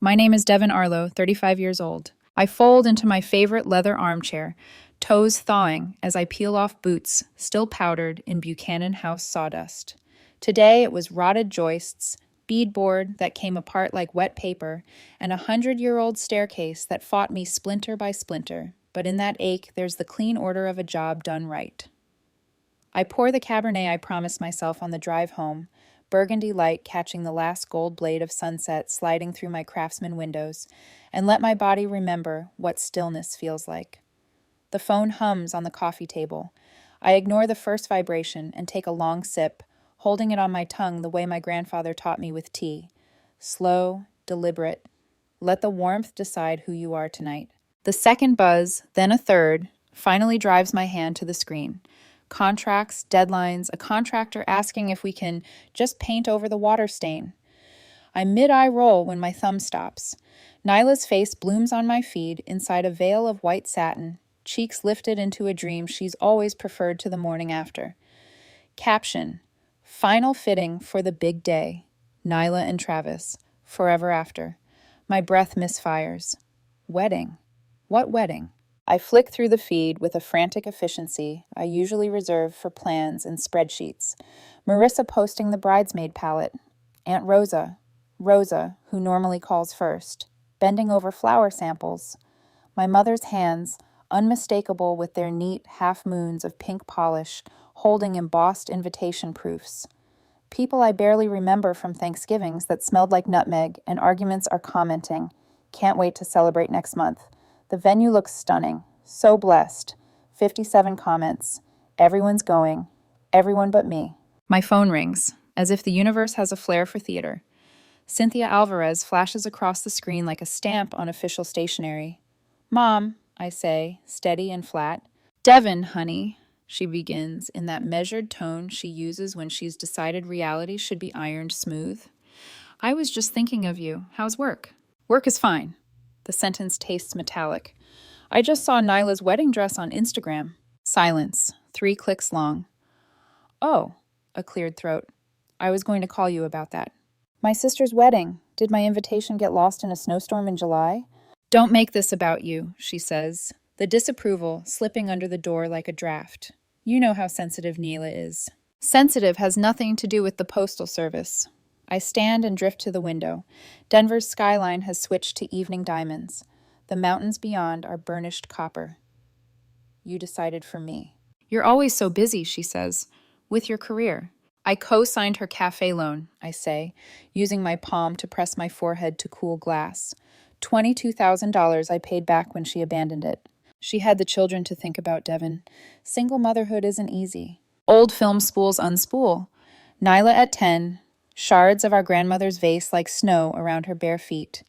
My name is Devin Arlo, 35 years old. I fold into my favorite leather armchair, toes thawing as I peel off boots still powdered in Buchanan House sawdust. Today it was rotted joists, beadboard that came apart like wet paper, and 100-year-old staircase that fought me splinter by splinter. But in that ache, there's the clean order of a job done right. I pour the Cabernet I promised myself on the drive home, burgundy light catching the last gold blade of sunset sliding through my craftsman windows, and let my body remember what stillness feels like. The phone hums on the coffee table. I ignore the first vibration and take a long sip, holding it on my tongue the way my grandfather taught me with tea. Slow, deliberate. Let the warmth decide who you are tonight. The second buzz, then a third, finally drives my hand to the screen. Contracts, deadlines, a contractor asking if we can just paint over the water stain. I mid-eye roll when my thumb stops. Nyla's face blooms on my feed inside a veil of white satin, cheeks lifted into a dream she's always preferred to the morning after. Caption: Final fitting for the big day. Nyla and Travis. Forever after. My breath misfires. Wedding. What wedding? I flick through the feed with a frantic efficiency I usually reserve for plans and spreadsheets. Marissa posting the bridesmaid palette. Aunt Rosa, who normally calls first, bending over flower samples. My mother's hands, unmistakable with their neat half-moons of pink polish, holding embossed invitation proofs. People I barely remember from Thanksgivings that smelled like nutmeg, and arguments are commenting. Can't wait to celebrate next month. The venue looks stunning. So blessed. 57 comments. Everyone's going. Everyone but me. My phone rings, as if the universe has a flair for theater. Cynthia Alvarez flashes across the screen like a stamp on official stationery. Mom, I say, steady and flat. Devin, honey, she begins in that measured tone she uses when she's decided reality should be ironed smooth. I was just thinking of you. How's work? Work is fine. The sentence tastes metallic. I just saw Nyla's wedding dress on Instagram. Silence, 3 clicks long. Oh, a cleared throat. I was going to call you about that. My sister's wedding. Did my invitation get lost in a snowstorm in July? Don't make this about you, she says, the disapproval slipping under the door like a draft. You know how sensitive Nyla is. Sensitive has nothing to do with the postal service. I stand and drift to the window. Denver's skyline has switched to evening diamonds. The mountains beyond are burnished copper. You decided for me. You're always so busy, she says, with your career. I co-signed her cafe loan, I say, using my palm to press my forehead to cool glass. $22,000 I paid back when she abandoned it. She had the children to think about, Devin. Single motherhood isn't easy. Old film spools unspool. Nyla at 10, shards of our grandmother's vase like snow around her bare feet.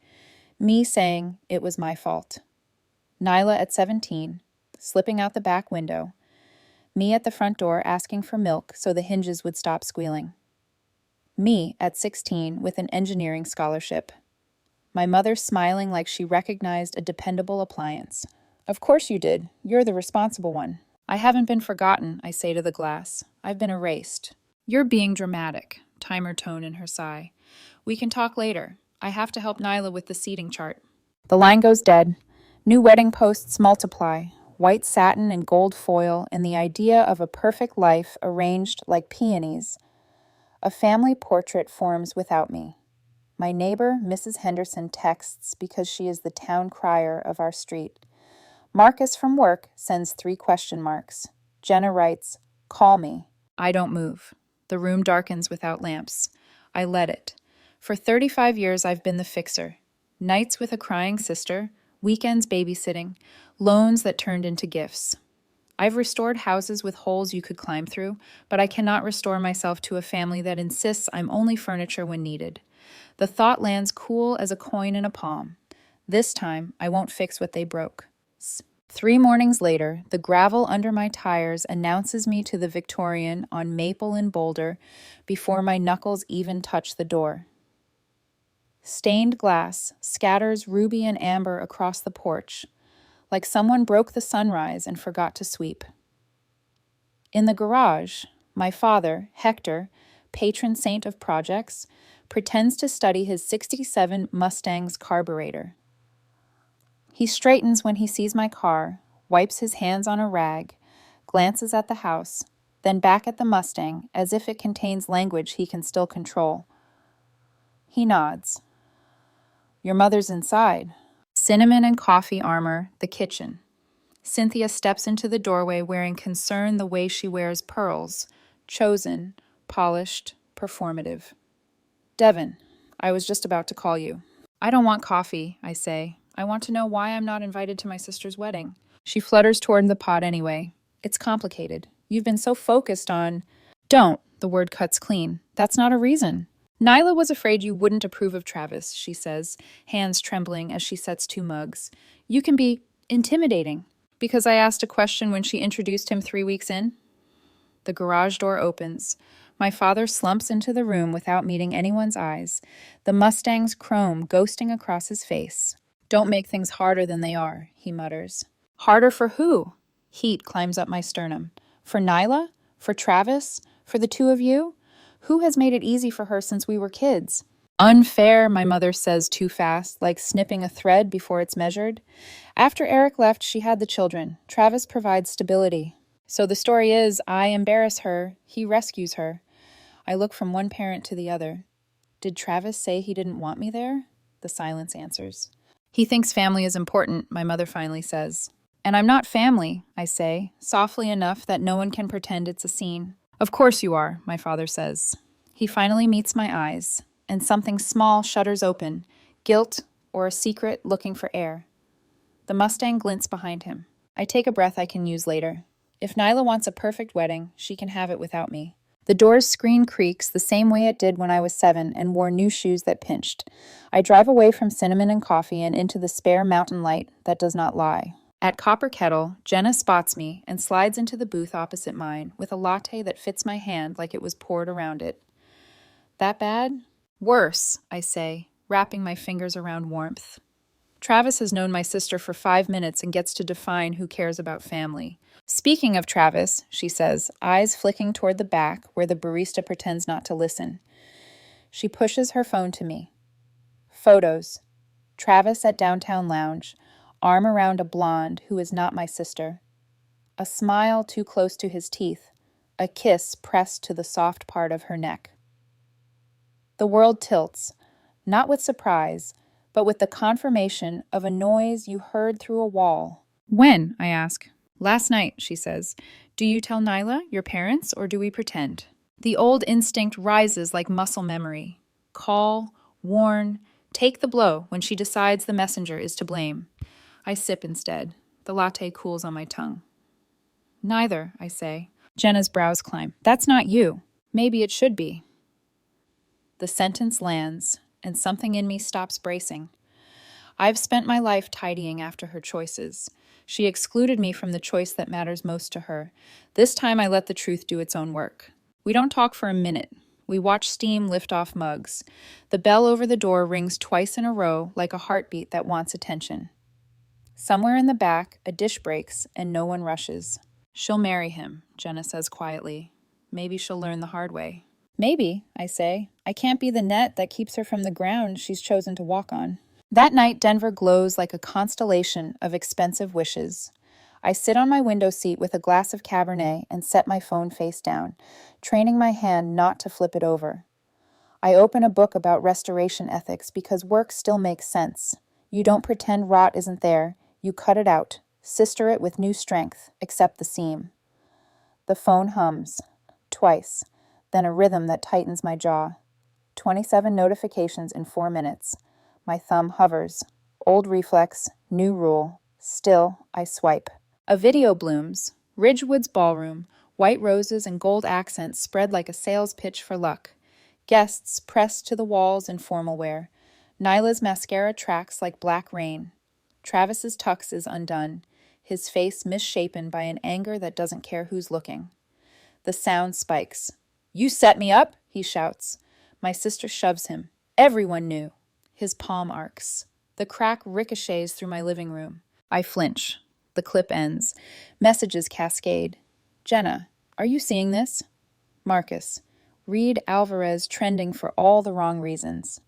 Me saying it was my fault. Nyla at 17, slipping out the back window. Me at the front door asking for milk so the hinges would stop squealing. Me at 16 with an engineering scholarship. My mother smiling like she recognized a dependable appliance. Of course you did. You're the responsible one. I haven't been forgotten, I say to the glass. I've been erased. You're being dramatic, timer tone in her sigh. We can talk later. I have to help Nyla with the seating chart. The line goes dead. New wedding posts multiply. White satin and gold foil, and the idea of a perfect life arranged like peonies. A family portrait forms without me. My neighbor, Mrs. Henderson, texts because she is the town crier of our street. Marcus from work sends 3 question marks. Jenna writes, "Call me." I don't move. The room darkens without lamps. I let it. For 35 years, I've been the fixer. Nights with a crying sister, weekends babysitting, loans that turned into gifts. I've restored houses with holes you could climb through, but I cannot restore myself to a family that insists I'm only furniture when needed. The thought lands cool as a coin in a palm. This time, I won't fix what they broke. 3 mornings later, the gravel under my tires announces me to the Victorian on Maple in Boulder before my knuckles even touch the door. Stained glass scatters ruby and amber across the porch, like someone broke the sunrise and forgot to sweep. In the garage, my father, Hector, patron saint of projects, pretends to study his '67 Mustang's carburetor. He straightens when he sees my car, wipes his hands on a rag, glances at the house, then back at the Mustang as if it contains language he can still control. He nods. Your mother's inside. Cinnamon and coffee armor, the kitchen. Cynthia steps into the doorway wearing concern the way she wears pearls, chosen, polished, performative. Devin, I was just about to call you. I don't want coffee, I say. I want to know why I'm not invited to my sister's wedding. She flutters toward the pot anyway. It's complicated. You've been so focused on... Don't, the word cuts clean. That's not a reason. Nyla was afraid you wouldn't approve of Travis, she says, hands trembling as she sets 2 mugs. You can be intimidating. Because I asked a question when she introduced him 3 weeks in? The garage door opens. My father slumps into the room without meeting anyone's eyes, the Mustang's chrome ghosting across his face. Don't make things harder than they are, he mutters. Harder for who? Heat climbs up my sternum. For Nyla? For Travis? For the 2 of you? Who has made it easy for her since we were kids? Unfair, my mother says too fast, like snipping a thread before it's measured. After Eric left, she had the children. Travis provides stability. So the story is, I embarrass her, he rescues her. I look from one parent to the other. Did Travis say he didn't want me there? The silence answers. He thinks family is important, my mother finally says. And I'm not family, I say, softly enough that no one can pretend it's a scene. Of course you are, my father says. He finally meets my eyes, and something small shudders open, guilt or a secret looking for air. The Mustang glints behind him. I take a breath I can use later. If Nyla wants a perfect wedding, she can have it without me. The door's screen creaks the same way it did when I was 7 and wore new shoes that pinched. I drive away from cinnamon and coffee and into the spare mountain light that does not lie. At Copper Kettle, Jenna spots me and slides into the booth opposite mine with a latte that fits my hand like it was poured around it. That bad? Worse, I say, wrapping my fingers around warmth. Travis has known my sister for 5 minutes and gets to define who cares about family. Speaking of Travis, she says, eyes flicking toward the back where the barista pretends not to listen. She pushes her phone to me. Photos. Travis at Downtown Lounge, arm around a blonde who is not my sister. A smile too close to his teeth, a kiss pressed to the soft part of her neck. The world tilts, not with surprise, but with the confirmation of a noise you heard through a wall. When? I ask. Last night, she says. Do you tell Nyla, your parents, or do we pretend? The old instinct rises like muscle memory. Call, warn, take the blow when she decides the messenger is to blame. I sip instead. The latte cools on my tongue. Neither, I say. Jenna's brows climb. That's not you. Maybe it should be. The sentence lands, and something in me stops bracing. I've spent my life tidying after her choices. She excluded me from the choice that matters most to her. This time I let the truth do its own work. We don't talk for a minute. We watch steam lift off mugs. The bell over the door rings twice in a row like a heartbeat that wants attention. Somewhere in the back, a dish breaks and no one rushes. She'll marry him, Jenna says quietly. Maybe she'll learn the hard way. Maybe, I say. I can't be the net that keeps her from the ground she's chosen to walk on. That night, Denver glows like a constellation of expensive wishes. I sit on my window seat with a glass of Cabernet and set my phone face down, training my hand not to flip it over. I open a book about restoration ethics because work still makes sense. You don't pretend rot isn't there. You cut it out, sister it with new strength, accept the seam. The phone hums. Twice. Then a rhythm that tightens my jaw. 27 notifications in 4 minutes. My thumb hovers. Old reflex, new rule. Still, I swipe. A video blooms. Ridgewood's ballroom. White roses and gold accents spread like a sales pitch for luck. Guests pressed to the walls in formal wear. Nyla's mascara tracks like black rain. Travis's tux is undone, his face misshapen by an anger that doesn't care who's looking. The sound spikes. You set me up, he shouts. My sister shoves him. Everyone knew. His palm arcs. The crack ricochets through my living room. I flinch. The clip ends. Messages cascade. Jenna, are you seeing this? Marcus, Reed Alvarez trending for all the wrong reasons.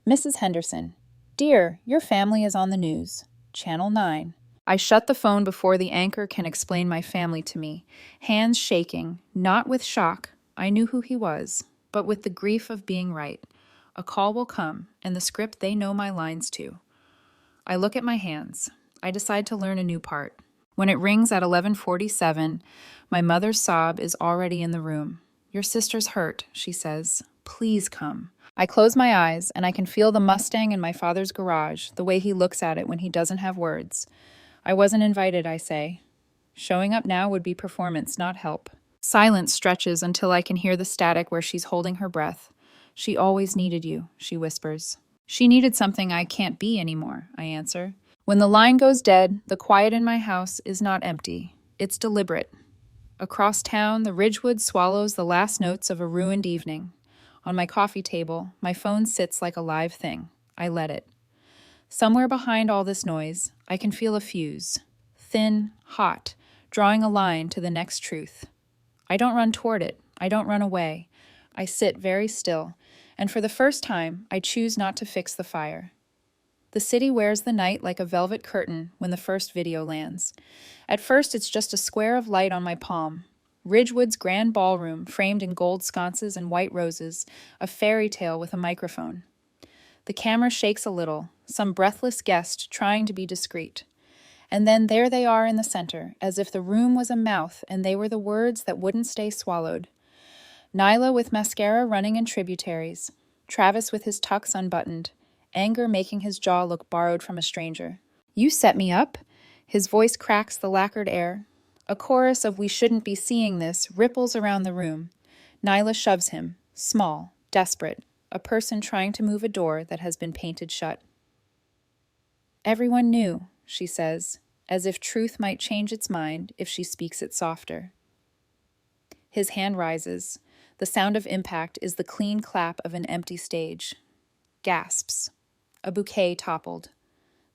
Mrs. Henderson, dear, your family is on the news. Channel 9. I shut the phone before the anchor can explain my family to me, hands shaking, not with shock, I knew who he was, but with the grief of being right. A call will come, and the script they know my lines to. I look at my hands. I decide to learn a new part. When it rings at 11:47, my mother's sob is already in the room. Your sister's hurt, she says. Please come. I close my eyes, and I can feel the Mustang in my father's garage, the way he looks at it when he doesn't have words. I wasn't invited, I say. Showing up now would be performance, not help. Silence stretches until I can hear the static where she's holding her breath. She always needed you, she whispers. She needed something I can't be anymore, I answer. When the line goes dead, the quiet in my house is not empty. It's deliberate. Across town, the Ridgewood swallows the last notes of a ruined evening. On my coffee table, my phone sits like a live thing. I let it. Somewhere behind all this noise, I can feel a fuse. Thin, hot, drawing a line to the next truth. I don't run toward it. I don't run away. I sit very still, and for the first time, I choose not to fix the fire. The city wears the night like a velvet curtain when the first video lands. At first, it's just a square of light on my palm. Ridgewood's grand ballroom, framed in gold sconces and white roses, a fairy tale with a microphone. The camera shakes a little, some breathless guest trying to be discreet. And then there they are in the center, as if the room was a mouth and they were the words that wouldn't stay swallowed. Nyla with mascara running in tributaries. Travis with his tux unbuttoned. Anger making his jaw look borrowed from a stranger. You set me up. His voice cracks the lacquered air. A chorus of we shouldn't be seeing this ripples around the room. Nyla shoves him, small, desperate, a person trying to move a door that has been painted shut. Everyone knew, she says, as if truth might change its mind if she speaks it softer. His hand rises. The sound of impact is the clean clap of an empty stage. Gasps. A bouquet toppled.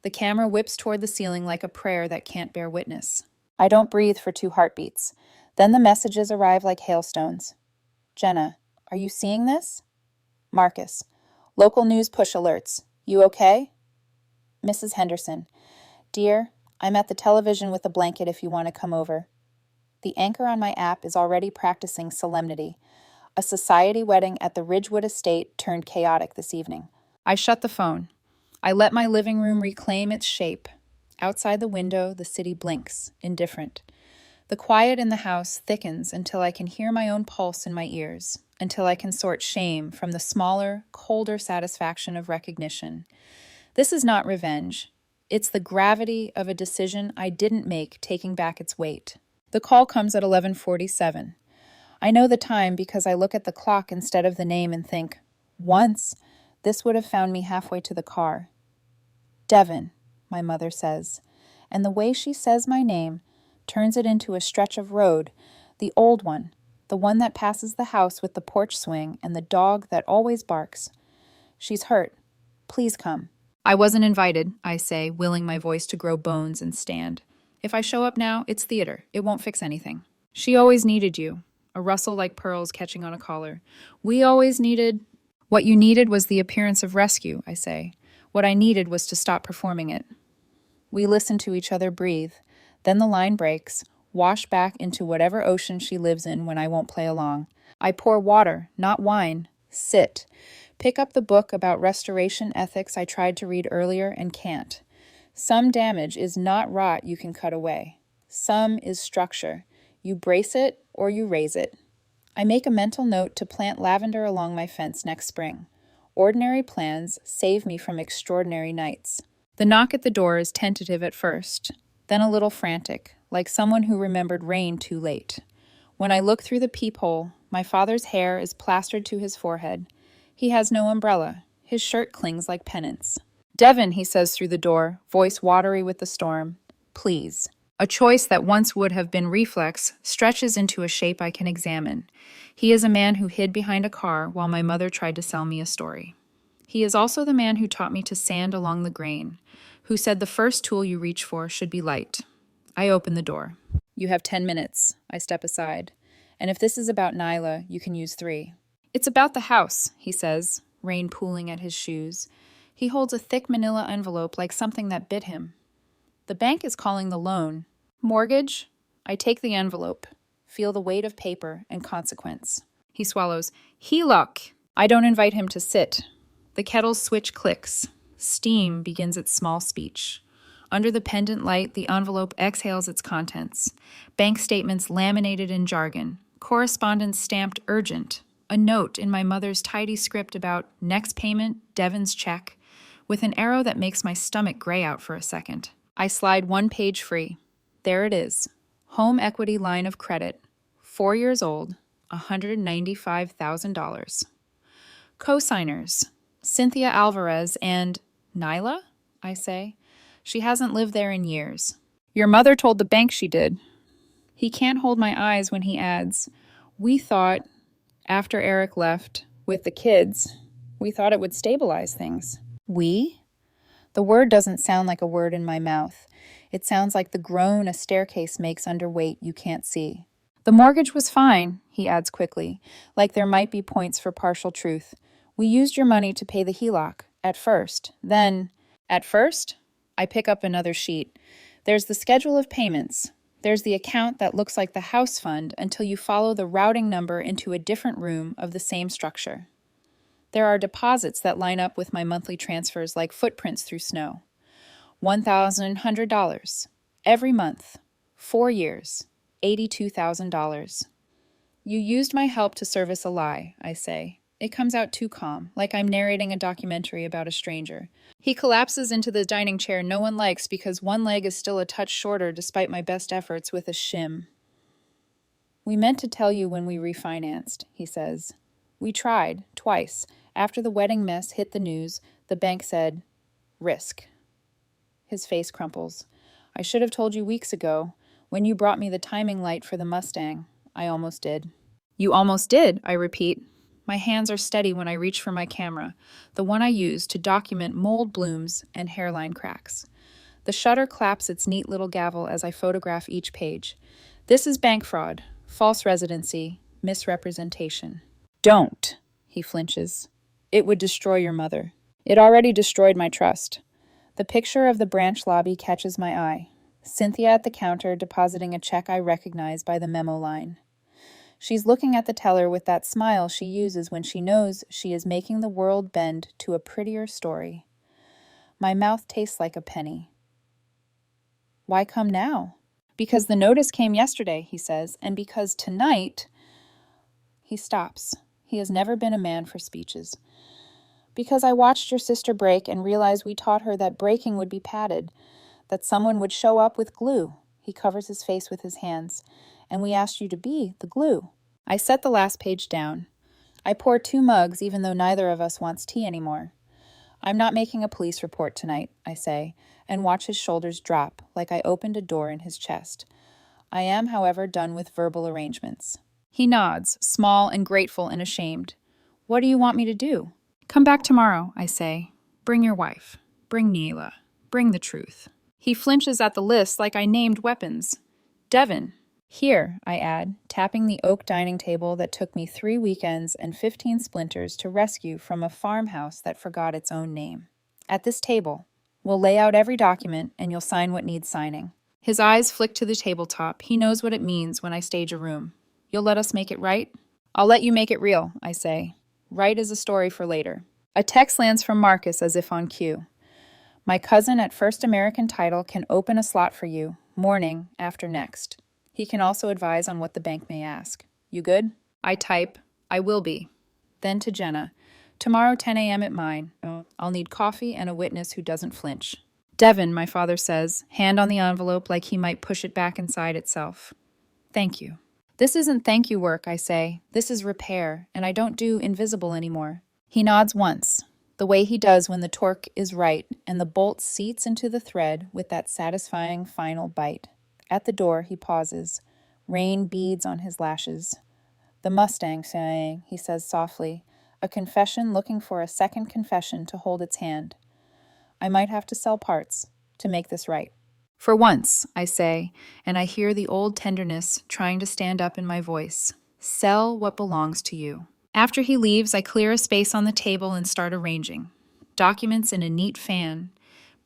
The camera whips toward the ceiling like a prayer that can't bear witness. I don't breathe for 2 heartbeats. Then the messages arrive like hailstones. Jenna, are you seeing this? Marcus, local news push alerts. You okay? Mrs. Henderson, dear, I'm at the television with a blanket if you want to come over. The anchor on my app is already practicing solemnity. A society wedding at the Ridgewood estate turned chaotic this evening. I shut the phone. I let my living room reclaim its shape. Outside the window, the city blinks, indifferent. The quiet in the house thickens until I can hear my own pulse in my ears, until I can sort shame from the smaller, colder satisfaction of recognition. This is not revenge. It's the gravity of a decision I didn't make taking back its weight. The call comes at 11:47. I know the time because I look at the clock instead of the name and think, once, this would have found me halfway to the car. Devin, my mother says, and the way she says my name turns it into a stretch of road, the old one, the one that passes the house with the porch swing and the dog that always barks. She's hurt. Please come. I wasn't invited, I say, willing my voice to grow bones and stand. If I show up now, it's theater. It won't fix anything. She always needed you. A rustle like pearls catching on a collar. We always needed... What you needed was the appearance of rescue, I say. What I needed was to stop performing it. We listen to each other breathe. Then the line breaks, wash back into whatever ocean she lives in when I won't play along. I pour water, not wine. Sit. Pick up the book about restoration ethics I tried to read earlier and can't. Some damage is not rot you can cut away. Some is structure. You brace it or you raise it. I make a mental note to plant lavender along my fence next spring. Ordinary plans save me from extraordinary nights. The knock at the door is tentative at first, then a little frantic, like someone who remembered rain too late. When I look through the peephole, my father's hair is plastered to his forehead. He has no umbrella. His shirt clings like penance. Devin, he says through the door, voice watery with the storm. Please. A choice that once would have been reflex stretches into a shape I can examine. He is a man who hid behind a car while my mother tried to sell me a story. He is also the man who taught me to sand along the grain, who said the first tool you reach for should be light. I open the door. You have 10 minutes. I step aside. And if this is about Nyla, you can use 3. It's about the house, he says, rain pooling at his shoes. He holds a thick manila envelope like something that bit him. The bank is calling the loan. Mortgage? I take the envelope, feel the weight of paper and consequence. He swallows. HELOC. I don't invite him to sit. The kettle's switch clicks. Steam begins its small speech. Under the pendant light, the envelope exhales its contents. Bank statements laminated in jargon. Correspondence stamped urgent. A note in my mother's tidy script about next payment, Devon's check, with an arrow that makes my stomach gray out for a second. I slide one page free. There it is. Home equity line of credit. 4 years old. $195,000. Co-signers. Cynthia Alvarez and Nyla, I say. She hasn't lived there in years. Your mother told the bank she did. He can't hold my eyes when he adds, we thought, after Eric left, with the kids, we thought it would stabilize things. We? The word doesn't sound like a word in my mouth. It sounds like the groan a staircase makes under weight you can't see. The mortgage was fine, he adds quickly, like there might be points for partial truth. We used your money to pay the HELOC, at first. Then, at first? I pick up another sheet. There's the schedule of payments. There's the account that looks like the house fund until you follow the routing number into a different room of the same structure. There are deposits that line up with my monthly transfers like footprints through snow. $1,100 every month, 4 years, $82,000. You used my help to service a lie, I say. It comes out too calm, like I'm narrating a documentary about a stranger. He collapses into the dining chair no one likes because one leg is still a touch shorter despite my best efforts with a shim. We meant to tell you when we refinanced, he says. We tried, twice. After the wedding mess hit the news, the bank said, risk. His face crumples. I should have told you weeks ago, when you brought me the timing light for the Mustang. I almost did. You almost did, I repeat. My hands are steady when I reach for my camera, the one I use to document mold blooms and hairline cracks. The shutter claps its neat little gavel as I photograph each page. This is bank fraud, false residency, misrepresentation. Don't, he flinches. It would destroy your mother. It already destroyed my trust. The picture of the branch lobby catches my eye. Cynthia at the counter depositing a check I recognize by the memo line. She's looking at the teller with that smile she uses when she knows she is making the world bend to a prettier story. My mouth tastes like a penny. Why come now? Because the notice came yesterday, he says, and because tonight... He stops. He has never been a man for speeches. Because I watched your sister break and realized we taught her that breaking would be padded, that someone would show up with glue. He covers his face with his hands. And we asked you to be the glue. I set the last page down. I pour 2 mugs even though neither of us wants tea anymore. I'm not making a police report tonight, I say, and watch his shoulders drop like I opened a door in his chest. I am, however, done with verbal arrangements. He nods, small and grateful and ashamed. What do you want me to do? Come back tomorrow, I say. Bring your wife. Bring Nyla. Bring the truth. He flinches at the list like I named weapons. Devon. Here, I add, tapping the oak dining table that took me 3 weekends and 15 splinters to rescue from a farmhouse that forgot its own name. At this table, we'll lay out every document and you'll sign what needs signing. His eyes flick to the tabletop. He knows what it means when I stage a room. You'll let us make it right? I'll let you make it real, I say. Right is a story for later. A text lands from Marcus as if on cue. My cousin at First American Title can open a slot for you, morning after next. He can also advise on what the bank may ask. You good? I type, I will be. Then to Jenna. Tomorrow 10 a.m. at mine. I'll need coffee and a witness who doesn't flinch. Devon, my father says, hand on the envelope like he might push it back inside itself. Thank you. This isn't thank you work, I say. This is repair, and I don't do invisible anymore. He nods once, the way he does when the torque is right and the bolt seats into the thread with that satisfying final bite. At the door, he pauses. Rain beads on his lashes. The Mustang saying, he says softly, a confession looking for a second confession to hold its hand. I might have to sell parts to make this right. For once, I say, and I hear the old tenderness trying to stand up in my voice. Sell what belongs to you. After he leaves, I clear a space on the table and start arranging. Documents in a neat fan,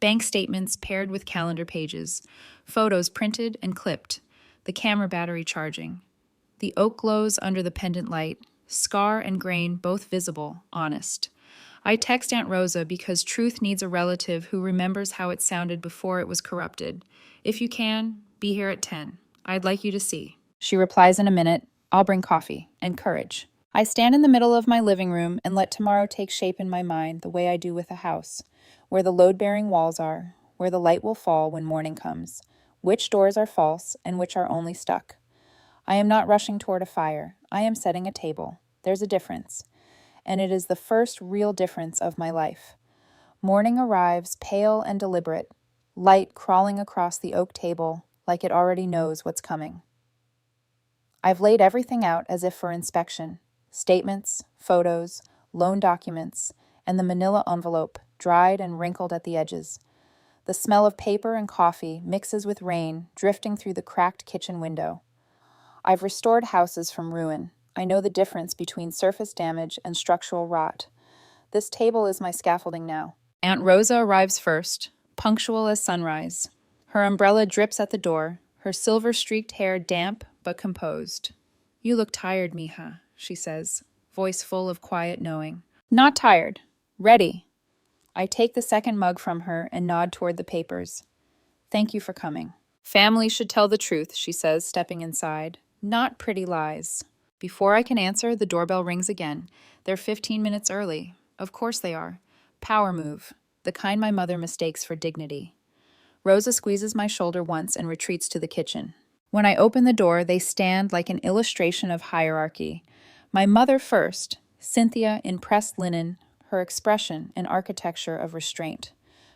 bank statements paired with calendar pages, photos printed and clipped, the camera battery charging. The oak glows under the pendant light, scar and grain both visible, honest. I text Aunt Rosa because truth needs a relative who remembers how it sounded before it was corrupted. If you can, be here at 10. I'd like you to see. She replies in a minute, I'll bring coffee and courage. I stand in the middle of my living room and let tomorrow take shape in my mind the way I do with a house, where the load-bearing walls are, where the light will fall when morning comes, which doors are false and which are only stuck. I am not rushing toward a fire. I am setting a table. There's a difference, and it is the first real difference of my life. Morning arrives pale and deliberate, light crawling across the oak table like it already knows what's coming. I've laid everything out as if for inspection. Statements, photos, loan documents, and the manila envelope, dried and wrinkled at the edges. The smell of paper and coffee mixes with rain drifting through the cracked kitchen window. I've restored houses from ruin. I know the difference between surface damage and structural rot. This table is my scaffolding now. Aunt Rosa arrives first, punctual as sunrise. Her umbrella drips at the door, her silver-streaked hair damp but composed. You look tired, mija, she says, voice full of quiet knowing. Not tired. Ready. I take the second mug from her and nod toward the papers. Thank you for coming. Family should tell the truth, she says, stepping inside. Not pretty lies. Before I can answer, the doorbell rings again. They're 15 minutes early. Of course they are. Power move. The kind my mother mistakes for dignity. Rosa squeezes my shoulder once and retreats to the kitchen. When I open the door, they stand like an illustration of hierarchy. My mother first, Cynthia in pressed linen, her expression an architecture of restraint.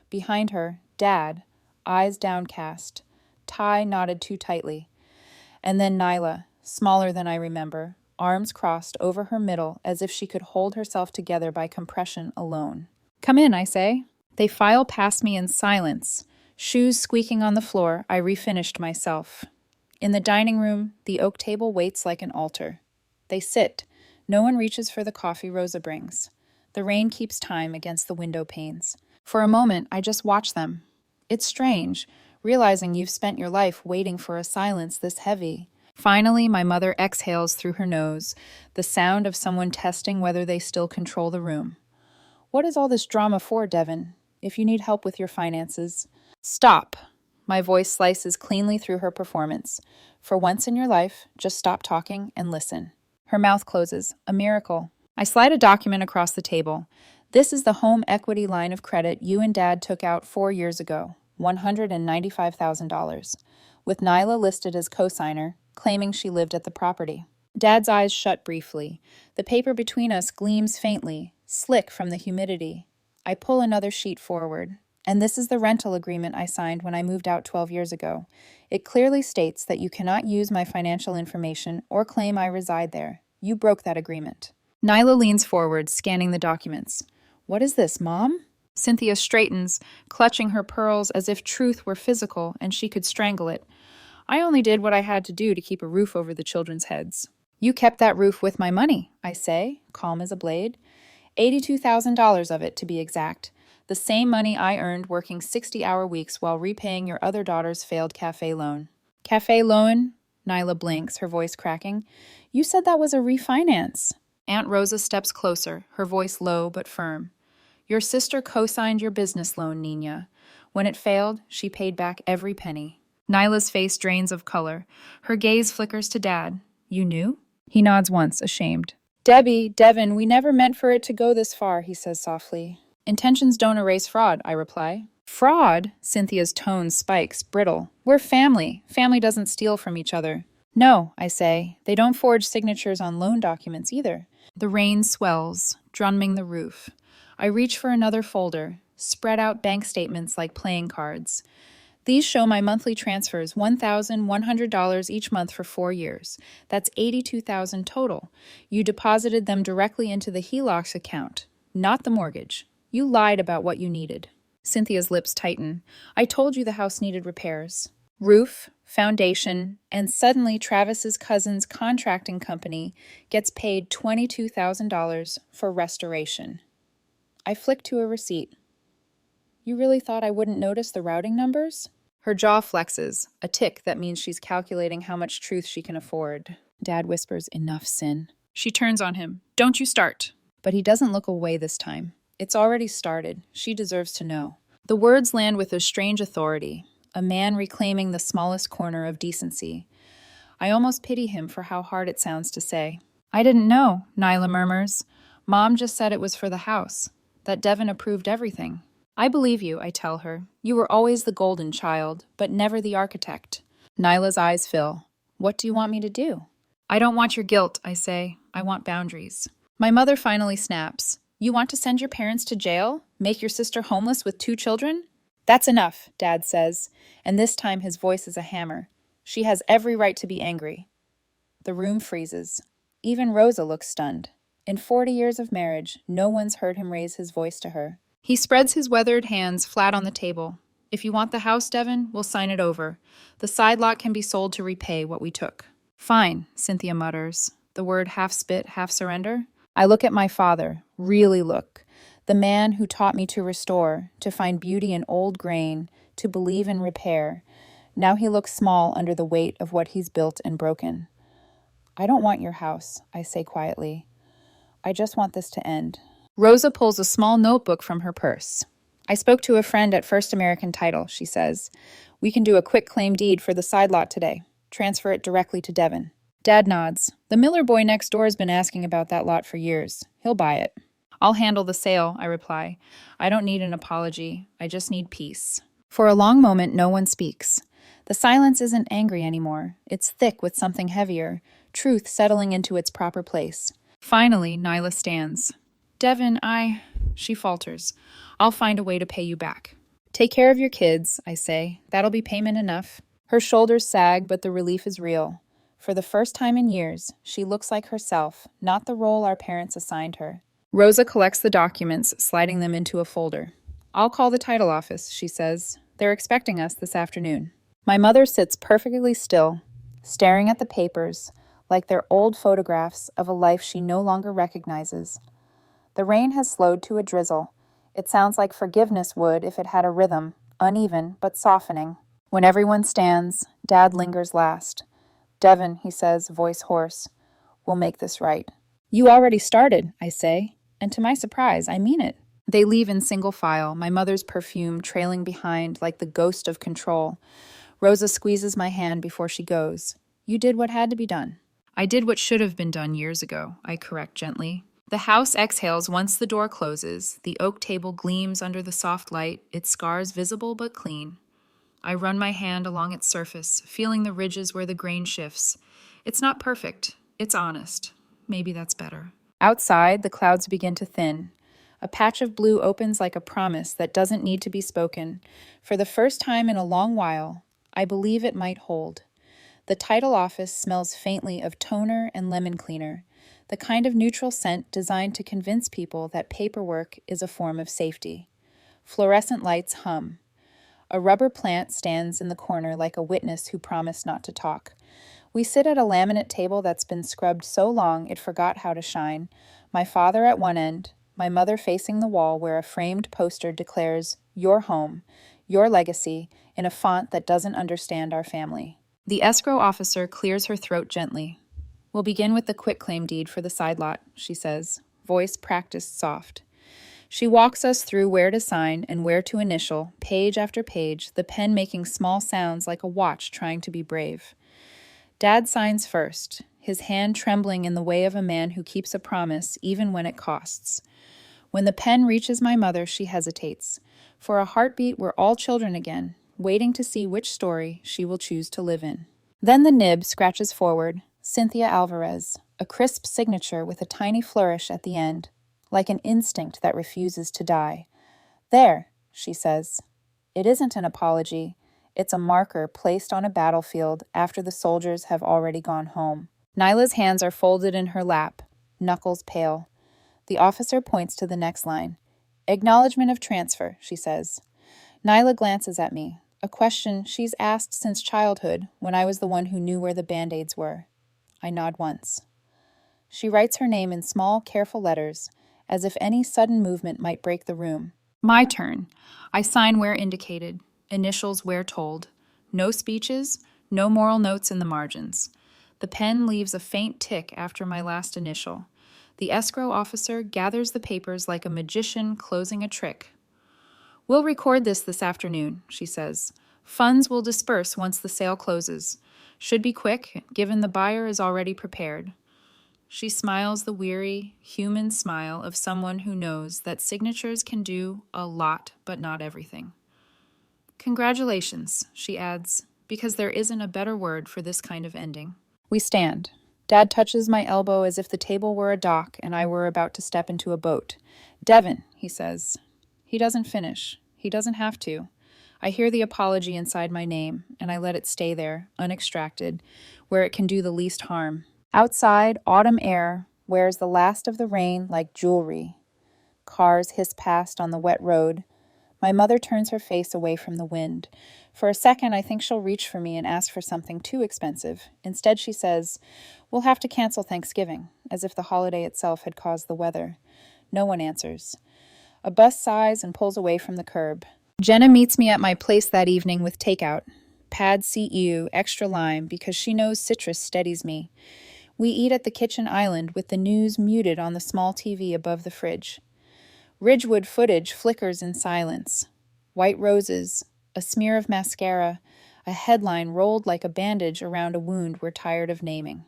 Behind her, Dad, eyes downcast, tie knotted too tightly. And then Nyla, smaller than I remember, arms crossed over her middle as if she could hold herself together by compression alone. Come in, I say. They file past me in silence. Shoes squeaking on the floor, I refinished myself. In the dining room, the oak table waits like an altar. They sit. No one reaches for the coffee Rosa brings. The rain keeps time against the window panes. For a moment, I just watch them. It's strange, realizing you've spent your life waiting for a silence this heavy. Finally, my mother exhales through her nose, the sound of someone testing whether they still control the room. What is all this drama for, Devin? If you need help with your finances. Stop. My voice slices cleanly through her performance. For once in your life, just stop talking and listen. Her mouth closes. A miracle. I slide a document across the table. This is the home equity line of credit you and Dad took out 4 years ago, $195,000, with Nyla listed as co-signer, claiming she lived at the property. Dad's eyes shut briefly. The paper between us gleams faintly, slick from the humidity. I pull another sheet forward. And this is the rental agreement I signed when I moved out 12 years ago. It clearly states that you cannot use my financial information or claim I reside there. You broke that agreement. Nyla leans forward, scanning the documents. What is this, Mom? Cynthia straightens, clutching her pearls as if truth were physical and she could strangle it. I only did what I had to do to keep a roof over the children's heads. You kept that roof with my money, I say, calm as a blade. $82,000 of it, to be exact. The same money I earned working 60-hour weeks while repaying your other daughter's failed cafe loan. Cafe loan? Nyla blinks, her voice cracking. You said that was a refinance. Aunt Rosa steps closer, her voice low but firm. Your sister co-signed your business loan, Nina. When it failed, she paid back every penny. Nyla's face drains of color. Her gaze flickers to Dad. You knew? He nods once, ashamed. Devin, we never meant for it to go this far, he says softly. Intentions don't erase fraud, I reply. Fraud? Cynthia's tone spikes, brittle. We're family. Family doesn't steal from each other. No, I say. They don't forge signatures on loan documents either. The rain swells, drumming the roof. I reach for another folder, spread out bank statements like playing cards. These show my monthly transfers, $1,100 each month for 4 years. That's $82,000 total. You deposited them directly into the HELOC's account, not the mortgage. You lied about what you needed. Cynthia's lips tighten. I told you the house needed repairs. Roof, foundation, and suddenly Travis's cousin's contracting company gets paid $22,000 for restoration. I flick to a receipt. You really thought I wouldn't notice the routing numbers? Her jaw flexes, a tick that means she's calculating how much truth she can afford. Dad whispers, "Enough, Sin." She turns on him. "Don't you start." But he doesn't look away this time. It's already started. She deserves to know. The words land with a strange authority, a man reclaiming the smallest corner of decency. I almost pity him for how hard it sounds to say. "I didn't know," Nyla murmurs. "Mom just said it was for the house, that Devin approved everything." "I believe you," I tell her. "You were always the golden child, but never the architect." Nyla's eyes fill. "What do you want me to do?" "I don't want your guilt," I say. "I want boundaries." My mother finally snaps. "You want to send your parents to jail? Make your sister homeless with 2 children?" "That's enough," Dad says, and this time his voice is a hammer. "She has every right to be angry." The room freezes. Even Rosa looks stunned. In 40 years of marriage, no one's heard him raise his voice to her. He spreads his weathered hands flat on the table. "If you want the house, Devin, we'll sign it over. The side lot can be sold to repay what we took." "Fine," Cynthia mutters. The word half spit, half surrender. I look at my father, really look. The man who taught me to restore, to find beauty in old grain, to believe in repair. Now he looks small under the weight of what he's built and broken. "I don't want your house," I say quietly. "I just want this to end." Rosa pulls a small notebook from her purse. "I spoke to a friend at First American Title," she says. "We can do a quick claim deed for the side lot today. Transfer it directly to Devin." Dad nods. "The Miller boy next door has been asking about that lot for years. He'll buy it." "I'll handle the sale," I reply. "I don't need an apology. I just need peace." For a long moment, no one speaks. The silence isn't angry anymore. It's thick with something heavier, truth settling into its proper place. Finally, Nyla stands. "Devin, She falters. "I'll find a way to pay you back." "Take care of your kids," I say. "That'll be payment enough." Her shoulders sag, but the relief is real. For the first time in years, she looks like herself, not the role our parents assigned her. Rosa collects the documents, sliding them into a folder. "I'll call the title office," she says. "They're expecting us this afternoon." My mother sits perfectly still, staring at the papers, like they're old photographs of a life she no longer recognizes. The rain has slowed to a drizzle. It sounds like forgiveness would if it had a rhythm, uneven but softening. When everyone stands, Dad lingers last. "Devin," he says, voice hoarse, "we'll make this right." "You already started," I say, and to my surprise, I mean it. They leave in single file, my mother's perfume trailing behind like the ghost of control. Rosa squeezes my hand before she goes. "You did what had to be done." "I did what should have been done years ago," I correct gently. The house exhales once the door closes. The oak table gleams under the soft light, its scars visible but clean. I run my hand along its surface, feeling the ridges where the grain shifts. It's not perfect. It's honest. Maybe that's better. Outside, the clouds begin to thin. A patch of blue opens like a promise that doesn't need to be spoken. For the first time in a long while, I believe it might hold. The title office smells faintly of toner and lemon cleaner, the kind of neutral scent designed to convince people that paperwork is a form of safety. Fluorescent lights hum. A rubber plant stands in the corner like a witness who promised not to talk. We sit at a laminate table that's been scrubbed so long it forgot how to shine. My father at one end, my mother facing the wall where a framed poster declares, "Your home, your legacy," in a font that doesn't understand our family. The escrow officer clears her throat gently. "We'll begin with the quitclaim deed for the side lot," she says, voice practiced soft. She walks us through where to sign and where to initial, page after page, the pen making small sounds like a watch trying to be brave. Dad signs first, his hand trembling in the way of a man who keeps a promise even when it costs. When the pen reaches my mother, she hesitates. For a heartbeat, we're all children again, waiting to see which story she will choose to live in. Then the nib scratches forward, Cynthia Alvarez, a crisp signature with a tiny flourish at the end, like an instinct that refuses to die. "There," she says. It isn't an apology. It's a marker placed on a battlefield after the soldiers have already gone home. Nyla's hands are folded in her lap, knuckles pale. The officer points to the next line. "Acknowledgement of transfer," she says. Nyla glances at me. A question she's asked since childhood, when I was the one who knew where the Band-Aids were. I nod once. She writes her name in small, careful letters, as if any sudden movement might break the room. My turn. I sign where indicated, initials where told. No speeches, no moral notes in the margins. The pen leaves a faint tick after my last initial. The escrow officer gathers the papers like a magician closing a trick. We'll record this afternoon, she says. Funds will disperse once the sale closes. Should be quick, given the buyer is already prepared. She smiles the weary, human smile of someone who knows that signatures can do a lot, but not everything. Congratulations, she adds, because there isn't a better word for this kind of ending. We stand. Dad touches my elbow as if the table were a dock and I were about to step into a boat. Devin, he says. He doesn't finish. He doesn't have to. I hear the apology inside my name, and I let it stay there, unextracted, where it can do the least harm. Outside, autumn air wears the last of the rain like jewelry. Cars hiss past on the wet road. My mother turns her face away from the wind. For a second, I think she'll reach for me and ask for something too expensive. Instead, she says, "We'll have to cancel Thanksgiving," as if the holiday itself had caused the weather. No one answers. A bus sighs and pulls away from the curb. Jenna meets me at my place that evening with takeout. Pad CEU, extra lime, because she knows citrus steadies me. We eat at the kitchen island with the news muted on the small TV above the fridge. Ridgewood footage flickers in silence. White roses, a smear of mascara, a headline rolled like a bandage around a wound we're tired of naming.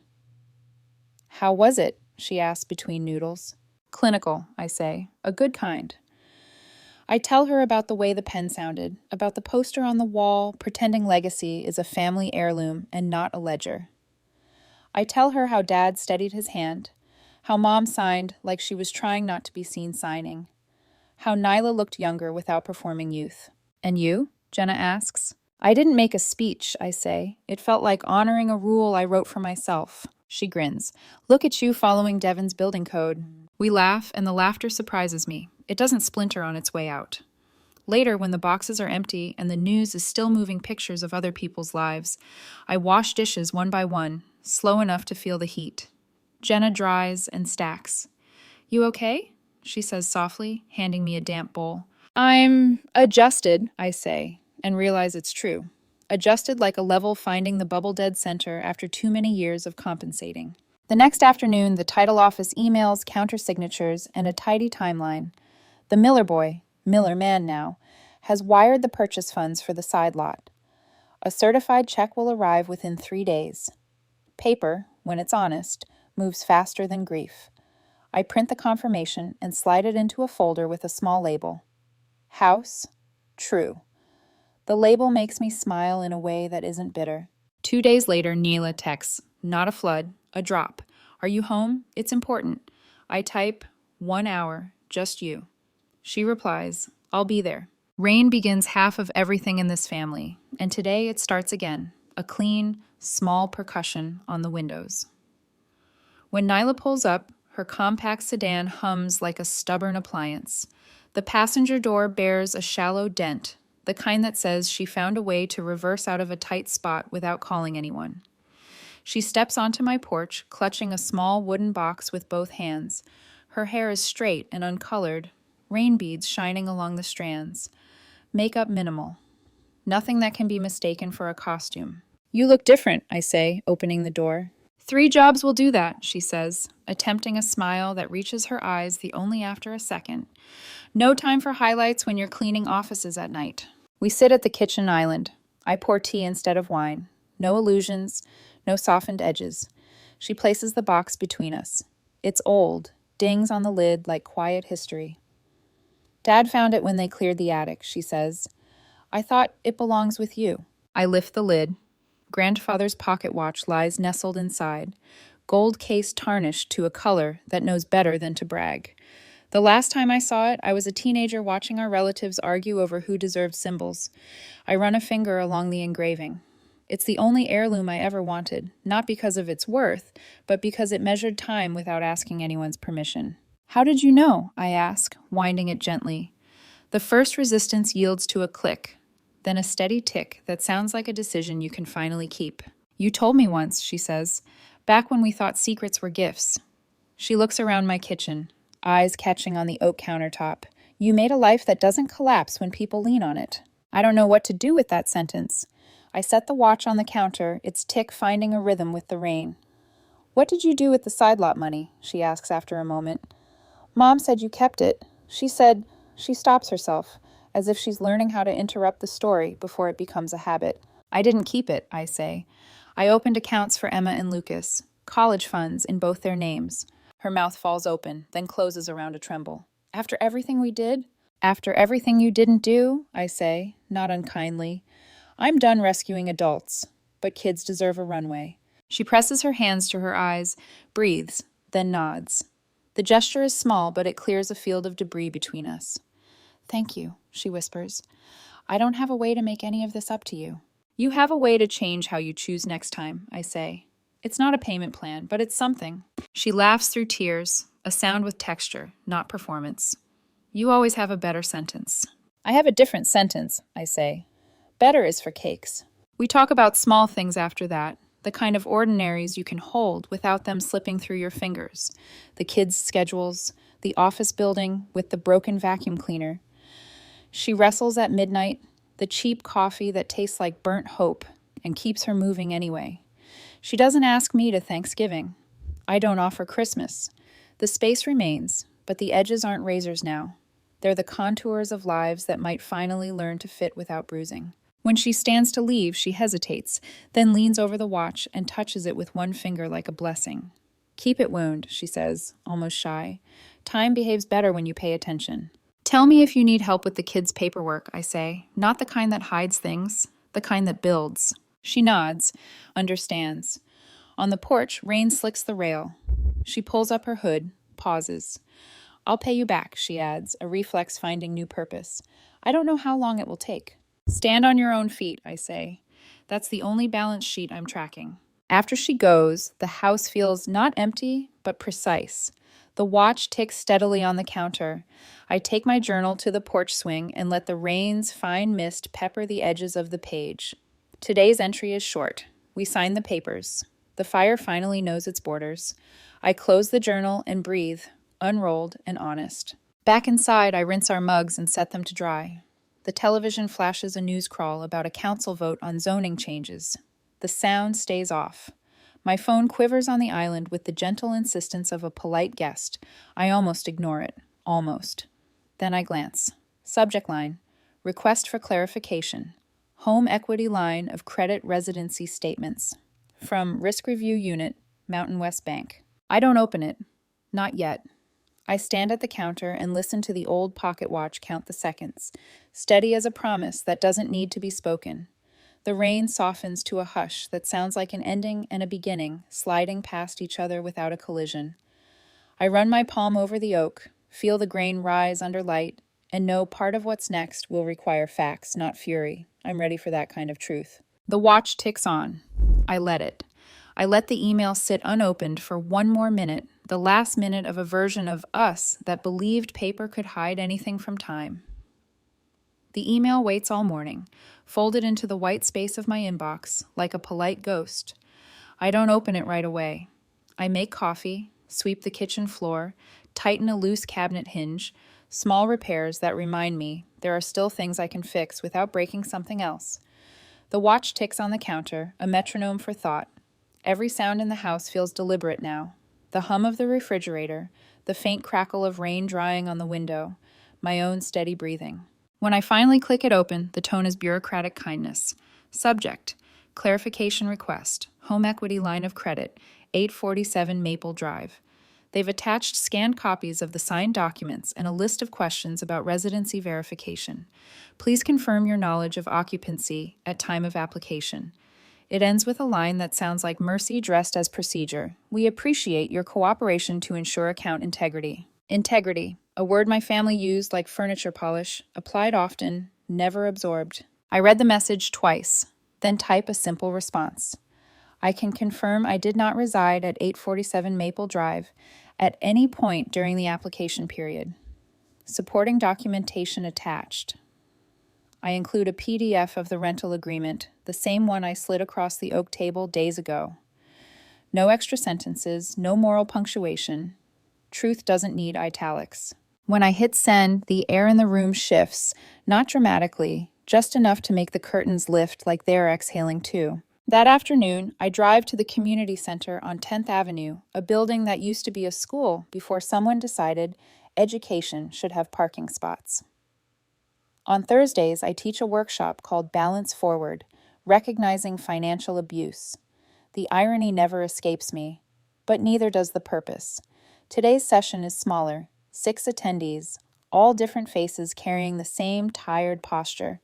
How was it? She asks between noodles. Clinical, I say. A good kind. I tell her about the way the pen sounded, about the poster on the wall pretending legacy is a family heirloom and not a ledger. I tell her how Dad steadied his hand, how Mom signed like she was trying not to be seen signing, how Nyla looked younger without performing youth. And you? Jenna asks. I didn't make a speech, I say. It felt like honoring a rule I wrote for myself. She grins. Look at you following Devin's building code. We laugh, and the laughter surprises me. It doesn't splinter on its way out. Later, when the boxes are empty and the news is still moving pictures of other people's lives, I wash dishes one by one, slow enough to feel the heat. Jenna dries and stacks. You okay? She says softly, handing me a damp bowl. I'm adjusted, I say, and realize it's true. Adjusted like a level finding the bubble dead center after too many years of compensating. The next afternoon, the title office emails, counter-signatures, and a tidy timeline. The Miller boy, Miller man now, has wired the purchase funds for the side lot. A certified check will arrive within 3 days. Paper, when it's honest, moves faster than grief. I print the confirmation and slide it into a folder with a small label. House, true. The label makes me smile in a way that isn't bitter. 2 days later, Nyla texts, not a flood, a drop. Are you home? It's important. I type, 1 hour, just you. She replies, I'll be there. Rain begins half of everything in this family, and today it starts again, a clean, small percussion on the windows. When Nyla pulls up, her compact sedan hums like a stubborn appliance. The passenger door bears a shallow dent, the kind that says she found a way to reverse out of a tight spot without calling anyone. She steps onto my porch, clutching a small wooden box with both hands. Her hair is straight and uncolored, rain beads shining along the strands. Makeup minimal. Nothing that can be mistaken for a costume. You look different, I say, opening the door. 3 jobs will do that, she says, attempting a smile that reaches her eyes the only after a second. No time for highlights when you're cleaning offices at night. We sit at the kitchen island. I pour tea instead of wine. No illusions, no softened edges. She places the box between us. It's old, dings on the lid like quiet history. Dad found it when they cleared the attic, she says. I thought it belongs with you. I lift the lid. Grandfather's pocket watch lies nestled inside, gold case tarnished to a color that knows better than to brag. The last time I saw it, I was a teenager watching our relatives argue over who deserved symbols. I run a finger along the engraving. It's the only heirloom I ever wanted, not because of its worth, but because it measured time without asking anyone's permission. How did you know? I ask, winding it gently. The first resistance yields to a click. then a steady tick that sounds like a decision you can finally keep. You told me once, she says, back when we thought secrets were gifts. She looks around my kitchen, eyes catching on the oak countertop. You made a life that doesn't collapse when people lean on it. I don't know what to do with that sentence. I set the watch on the counter, its tick finding a rhythm with the rain. What did you do with the side lot money? She asks after a moment. Mom said you kept it. She said. She stops herself, as if she's learning how to interrupt the story before it becomes a habit. I didn't keep it, I say. I opened accounts for Emma and Lucas, college funds in both their names. Her mouth falls open, then closes around a tremble. After everything we did? After everything you didn't do, I say, not unkindly. I'm done rescuing adults, but kids deserve a runway. She presses her hands to her eyes, breathes, then nods. The gesture is small, but it clears a field of debris between us. Thank you, she whispers. I don't have a way to make any of this up to you. You have a way to change how you choose next time, I say. It's not a payment plan, but it's something. She laughs through tears, a sound with texture, not performance. You always have a better sentence. I have a different sentence, I say. Better is for cakes. We talk about small things after that, the kind of ordinaries you can hold without them slipping through your fingers. The kids' schedules, the office building with the broken vacuum cleaner. She wrestles at midnight, the cheap coffee that tastes like burnt hope and keeps her moving anyway. She doesn't ask me to Thanksgiving. I don't offer Christmas. The space remains, but the edges aren't razors now. They're the contours of lives that might finally learn to fit without bruising. When she stands to leave, she hesitates, then leans over the watch and touches it with one finger like a blessing. Keep it, wound, she says, almost shy. Time behaves better when you pay attention. Tell me if you need help with the kids' paperwork, I say. Not the kind that hides things, the kind that builds. She nods, understands. On the porch, rain slicks the rail. She pulls up her hood, pauses. I'll pay you back, she adds, a reflex finding new purpose. I don't know how long it will take. Stand on your own feet, I say. That's the only balance sheet I'm tracking. After she goes, the house feels not empty, but precise. The watch ticks steadily on the counter. I take my journal to the porch swing and let the rain's fine mist pepper the edges of the page. Today's entry is short. We sign the papers. The fire finally knows its borders. I close the journal and breathe, unrolled and honest. Back inside, I rinse our mugs and set them to dry. The television flashes a news crawl about a council vote on zoning changes. The sound stays off. My phone quivers on the island with the gentle insistence of a polite guest. I almost ignore it. Almost. Then I glance. Subject line, request for clarification. Home equity line of credit residency statements. From Risk Review Unit, Mountain West Bank. I don't open it. Not yet. I stand at the counter and listen to the old pocket watch count the seconds, steady as a promise that doesn't need to be spoken. The rain softens to a hush that sounds like an ending and a beginning, sliding past each other without a collision. I run my palm over the oak, feel the grain rise under light, and know part of what's next will require facts, not fury. I'm ready for that kind of truth. The watch ticks on. I let it. I let the email sit unopened for one more minute, the last minute of a version of us that believed paper could hide anything from time. The email waits all morning, folded into the white space of my inbox, like a polite ghost. I don't open it right away. I make coffee, sweep the kitchen floor, tighten a loose cabinet hinge, small repairs that remind me there are still things I can fix without breaking something else. The watch ticks on the counter, a metronome for thought. Every sound in the house feels deliberate now. The hum of the refrigerator, the faint crackle of rain drying on the window, my own steady breathing. When I finally click it open, the tone is bureaucratic kindness. Subject, clarification request, home equity line of credit, 847 Maple Drive. They've attached scanned copies of the signed documents and a list of questions about residency verification. Please confirm your knowledge of occupancy at time of application. It ends with a line that sounds like mercy dressed as procedure. We appreciate your cooperation to ensure account integrity. Integrity, a word my family used like furniture polish, applied often, never absorbed. I read the message twice, then type a simple response. I can confirm I did not reside at 847 Maple Drive at any point during the application period. Supporting documentation attached. I include a PDF of the rental agreement, the same one I slid across the oak table days ago. No extra sentences, no moral punctuation. Truth doesn't need italics. When I hit send, the air in the room shifts, not dramatically, just enough to make the curtains lift like they're exhaling too. That afternoon, I drive to the community center on 10th Avenue, a building that used to be a school before someone decided education should have parking spots. On Thursdays, I teach a workshop called Balance Forward, Recognizing Financial Abuse. The irony never escapes me, but neither does the purpose. Today's session is smaller, 6 attendees, all different faces carrying the same tired posture.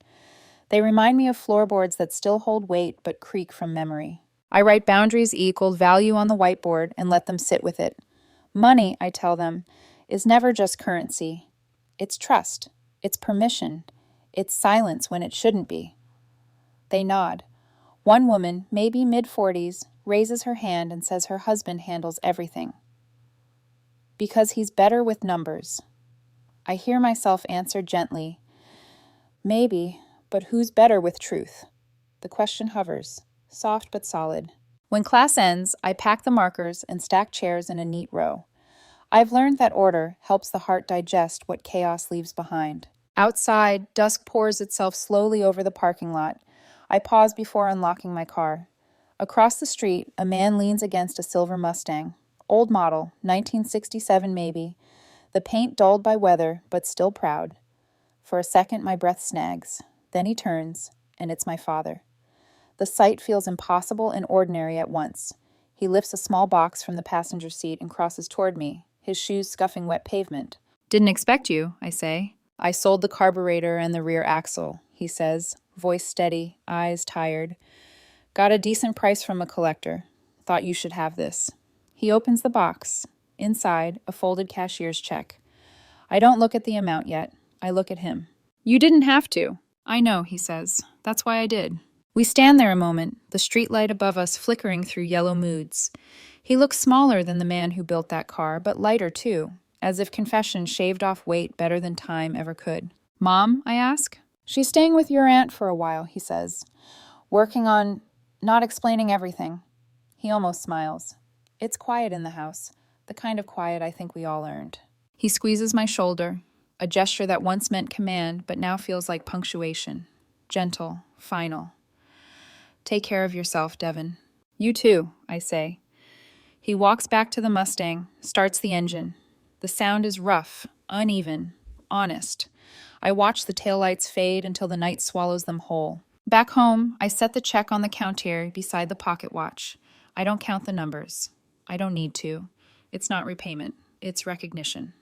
They remind me of floorboards that still hold weight but creak from memory. I write boundaries equal value on the whiteboard and let them sit with it. Money, I tell them, is never just currency. It's trust. It's permission. It's silence when it shouldn't be. They nod. One woman, maybe mid-40s, raises her hand and says her husband handles everything. Because he's better with numbers. I hear myself answer gently, maybe, but who's better with truth? The question hovers, soft but solid. When class ends, I pack the markers and stack chairs in a neat row. I've learned that order helps the heart digest what chaos leaves behind. Outside, dusk pours itself slowly over the parking lot. I pause before unlocking my car. Across the street, a man leans against a silver Mustang. Old model, 1967 maybe. The paint dulled by weather, but still proud. For a second, my breath snags. Then he turns, and it's my father. The sight feels impossible and ordinary at once. He lifts a small box from the passenger seat and crosses toward me, his shoes scuffing wet pavement. Didn't expect you, I say. I sold the carburetor and the rear axle, he says, voice steady, eyes tired. Got a decent price from a collector. Thought you should have this. He opens the box. Inside, a folded cashier's check. I don't look at the amount yet. I look at him. You didn't have to. I know, he says. That's why I did. We stand there a moment, the streetlight above us flickering through yellow moods. He looks smaller than the man who built that car, but lighter too, as if confession shaved off weight better than time ever could. Mom, I ask? She's staying with your aunt for a while, he says. Working on not explaining everything. He almost smiles. It's quiet in the house, the kind of quiet I think we all earned. He squeezes my shoulder, a gesture that once meant command but now feels like punctuation. Gentle, final. Take care of yourself, Devin. You too, I say. He walks back to the Mustang, starts the engine. The sound is rough, uneven, honest. I watch the taillights fade until the night swallows them whole. Back home, I set the check on the counter beside the pocket watch. I don't count the numbers. I don't need to. It's not repayment. It's recognition.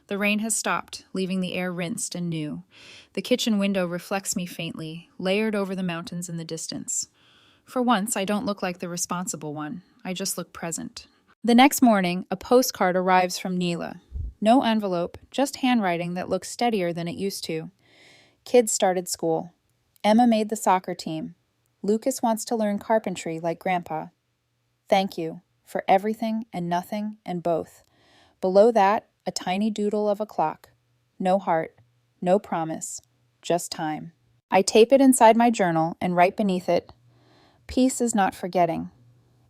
The rain has stopped, leaving the air rinsed and new. The kitchen window reflects me faintly, layered over the mountains in the distance. For once, I don't look like the responsible one. I just look present. The next morning, a postcard arrives from Nyla. No envelope, just handwriting that looks steadier than it used to. Kids started school. Emma made the soccer team. Lucas wants to learn carpentry like Grandpa. Thank you for everything and nothing and both. Below that, a tiny doodle of a clock. No heart, no promise, just time. I tape it inside my journal and write beneath it, peace is not forgetting.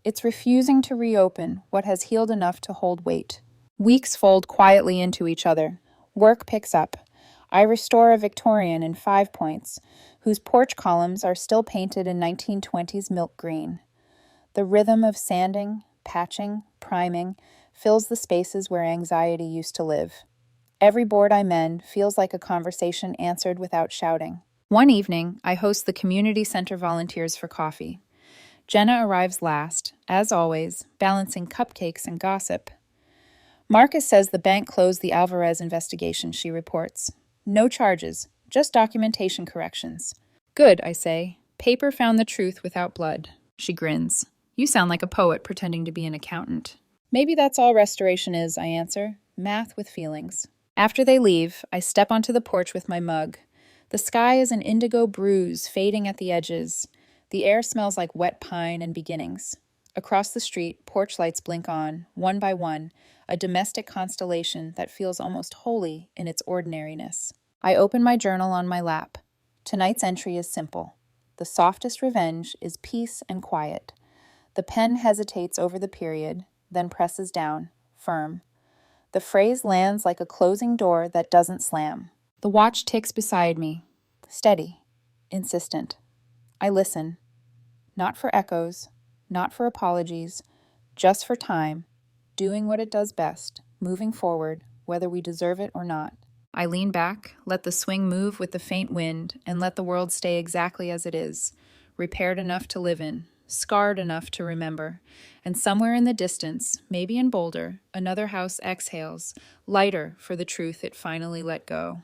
It's refusing to reopen what has healed enough to hold weight. Weeks fold quietly into each other. Work picks up. I restore a Victorian in 5 points, whose porch columns are still painted in 1920s milk green. The rhythm of sanding, patching, priming fills the spaces where anxiety used to live. Every board I mend feels like a conversation answered without shouting. One evening, I host the community center volunteers for coffee. Jenna arrives last, as always, balancing cupcakes and gossip. Marcus says the bank closed the Alvarez investigation, she reports. No charges, just documentation corrections. Good, I say. Paper found the truth without blood. She grins. You sound like a poet pretending to be an accountant. Maybe that's all restoration is, I answer. Math with feelings. After they leave, I step onto the porch with my mug. The sky is an indigo bruise fading at the edges. The air smells like wet pine and beginnings. Across the street, porch lights blink on, one by one, a domestic constellation that feels almost holy in its ordinariness. I open my journal on my lap. Tonight's entry is simple. The softest revenge is peace and quiet. The pen hesitates over the period, then presses down, firm. The phrase lands like a closing door that doesn't slam. The watch ticks beside me, steady, insistent. I listen, not for echoes, not for apologies, just for time, doing what it does best, moving forward, whether we deserve it or not. I lean back, let the swing move with the faint wind, and let the world stay exactly as it is, repaired enough to live in, scarred enough to remember. And somewhere in the distance, maybe in Boulder, another house exhales, lighter for the truth it finally let go.